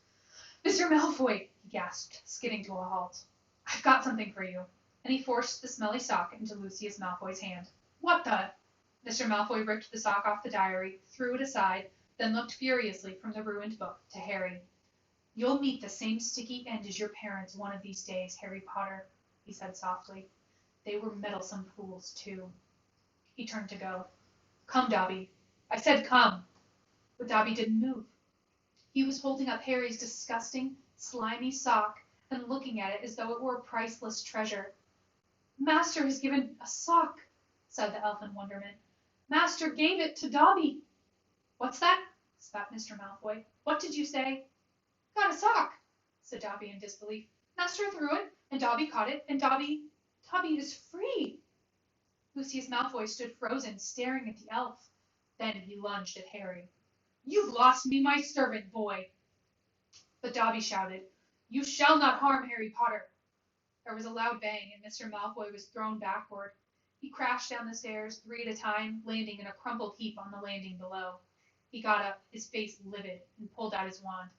"Mr. Malfoy!" he gasped, skidding to a halt. "I've got something for you." And he forced the smelly sock into Lucius Malfoy's hand. "What the—" Mr. Malfoy ripped the sock off the diary, threw it aside, then looked furiously from the ruined book to Harry. "You'll meet the same sticky end as your parents one of these days, Harry Potter," he said softly. "They were meddlesome fools, too." He turned to go. "Come, Dobby. I said come." But Dobby didn't move. He was holding up Harry's disgusting, slimy sock and looking at it as though it were a priceless treasure. "Master has given a sock," said the elf in wonderment. "Master gave it to Dobby." "What's that?" spat Mr. Malfoy. "What did you say?" "Got a sock," said Dobby in disbelief. "Master threw it, and Dobby caught it, and Dobby is free." Lucius Malfoy stood frozen, staring at the elf. Then he lunged at Harry. "You've lost me my servant boy." But Dobby shouted, "You shall not harm Harry Potter." There was a loud bang, and Mr. Malfoy was thrown backward. He crashed down the stairs, 3 at a time, landing in a crumpled heap on the landing below. He got up, his face livid, and pulled out his wand.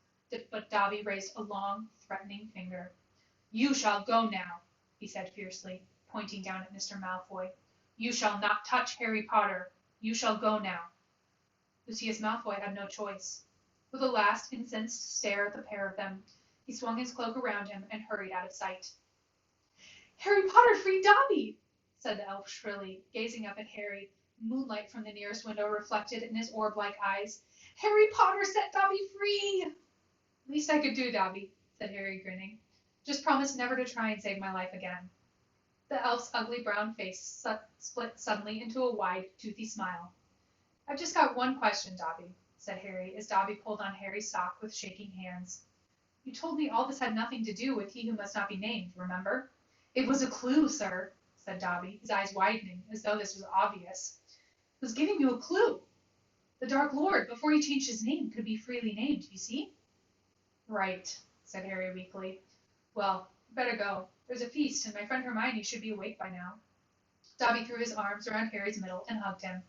But Dobby raised a long, threatening finger. "You shall go now," he said fiercely, pointing down at Mr. Malfoy. "You shall not touch Harry Potter. You shall go now." Lucius Malfoy had no choice. With a last incensed stare at the pair of them, he swung his cloak around him and hurried out of sight. "Harry Potter freed Dobby!" said the elf shrilly, gazing up at Harry, moonlight from the nearest window reflected in his orb-like eyes. "Harry Potter set Dobby free!" "Least I could do, Dobby," said Harry, grinning. "Just promise never to try and save my life again." The elf's ugly brown face split suddenly into a wide, toothy smile. "I've just got one question, Dobby," said Harry, as Dobby pulled on Harry's sock with shaking hands. "You told me all this had nothing to do with He Who Must Not Be Named, remember?" "It was a clue, sir," said Dobby, his eyes widening, as though this was obvious. "It was giving you a clue. The Dark Lord, before he changed his name, could be freely named, you see?" "Right," said Harry weakly. "Well, better go. There's a feast, and my friend Hermione should be awake by now." Dobby threw his arms around Harry's middle and hugged him.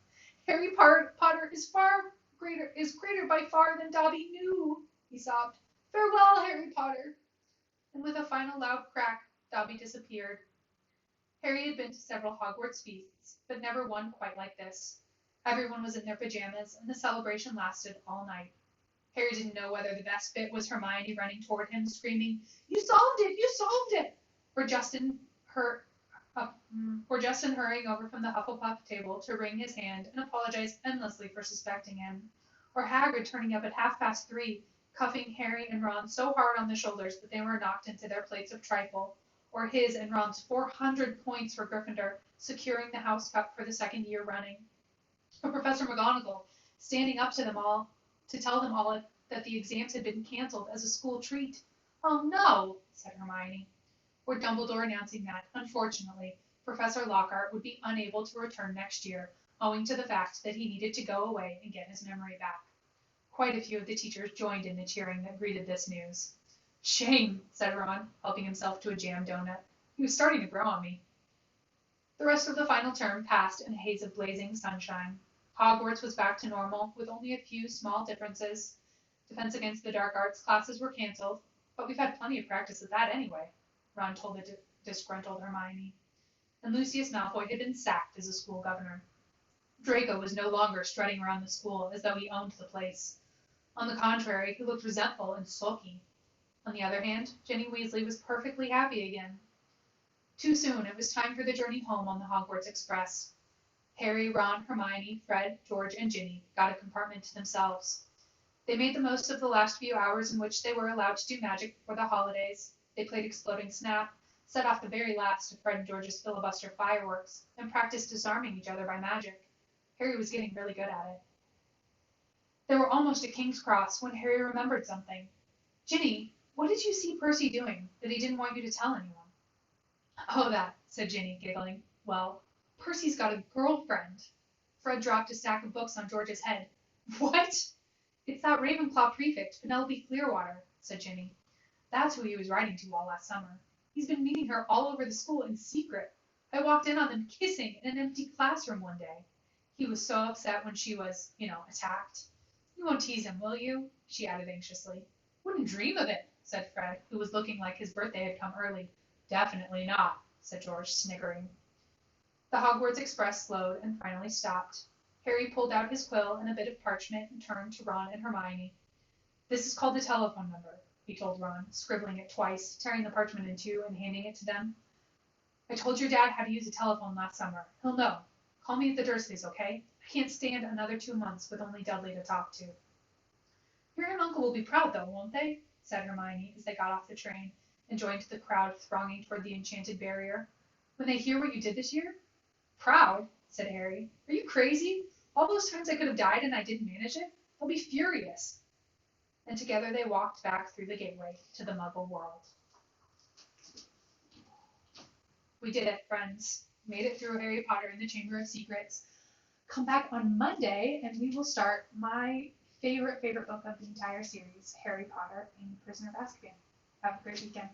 "Harry Potter is greater by far than Dobby knew," he sobbed. "Farewell, Harry Potter." And with a final loud crack, Dobby disappeared. Harry had been to several Hogwarts feasts, but never one quite like this. Everyone was in their pajamas, and the celebration lasted all night. Harry didn't know whether the best bit was Hermione running toward him, screaming, "You solved it! You solved it!" or Justin hurrying over from the Hufflepuff table to wring his hand and apologize endlessly for suspecting him, or Hagrid turning up at 3:30, cuffing Harry and Ron so hard on the shoulders that they were knocked into their plates of trifle, or his and Ron's 400 points for Gryffindor securing the House Cup for the second year running, or Professor McGonagall standing up to them all to tell them all that the exams had been cancelled as a school treat. "Oh no," said Hermione. Or Dumbledore announcing that, unfortunately, Professor Lockhart would be unable to return next year, owing to the fact that he needed to go away and get his memory back. Quite a few of the teachers joined in the cheering that greeted this news. "Shame," said Ron, helping himself to a jam donut. He was starting to grow on me. The rest of the final term passed in a haze of blazing sunshine. Hogwarts was back to normal, with only a few small differences. Defense Against the Dark Arts classes were canceled, but we've had plenty of practice at that anyway, Ron told the disgruntled Hermione. And Lucius Malfoy had been sacked as a school governor. Draco was no longer strutting around the school as though he owned the place. On the contrary, he looked resentful and sulky. On the other hand, Ginny Weasley was perfectly happy again. Too soon, it was time for the journey home on the Hogwarts Express. Harry, Ron, Hermione, Fred, George, and Ginny got a compartment to themselves. They made the most of the last few hours in which they were allowed to do magic before the holidays. They played Exploding Snap, set off the very last of Fred and George's filibuster fireworks, and practiced disarming each other by magic. Harry was getting really good at it. They were almost at King's Cross when Harry remembered something. Ginny, what did you see Percy doing that he didn't want you to tell anyone? Oh, that, said Ginny, giggling. Well, Percy's got a girlfriend. Fred dropped a stack of books on George's head. What? It's that Ravenclaw prefect, Penelope Clearwater, said Ginny. That's who he was writing to all last summer. He's been meeting her all over the school in secret. I walked in on them kissing in an empty classroom one day. He was so upset when she was, attacked. You won't tease him, will you? She added anxiously. Wouldn't dream of it, said Fred, who was looking like his birthday had come early. Definitely not, said George, sniggering. The Hogwarts Express slowed and finally stopped. Harry pulled out his quill and a bit of parchment and turned to Ron and Hermione. This is called the telephone number, he told Ron, scribbling it twice, tearing the parchment in two and handing it to them. I told your dad how to use a telephone last summer. He'll know. Call me at the Dursleys, okay? I can't stand another 2 months with only Dudley to talk to. Your aunt and uncle will be proud, though, won't they? Said Hermione as they got off the train and joined the crowd thronging toward the enchanted barrier. When they hear what you did this year? Proud, said Harry. Are you crazy? All those times I could have died and I didn't manage it? They'll be furious. And together they walked back through the gateway to the Muggle world. We did it, friends. Made it through Harry Potter and the Chamber of Secrets. Come back on Monday and we will start my favorite book of the entire series, Harry Potter and the Prisoner of Azkaban. Have a great weekend.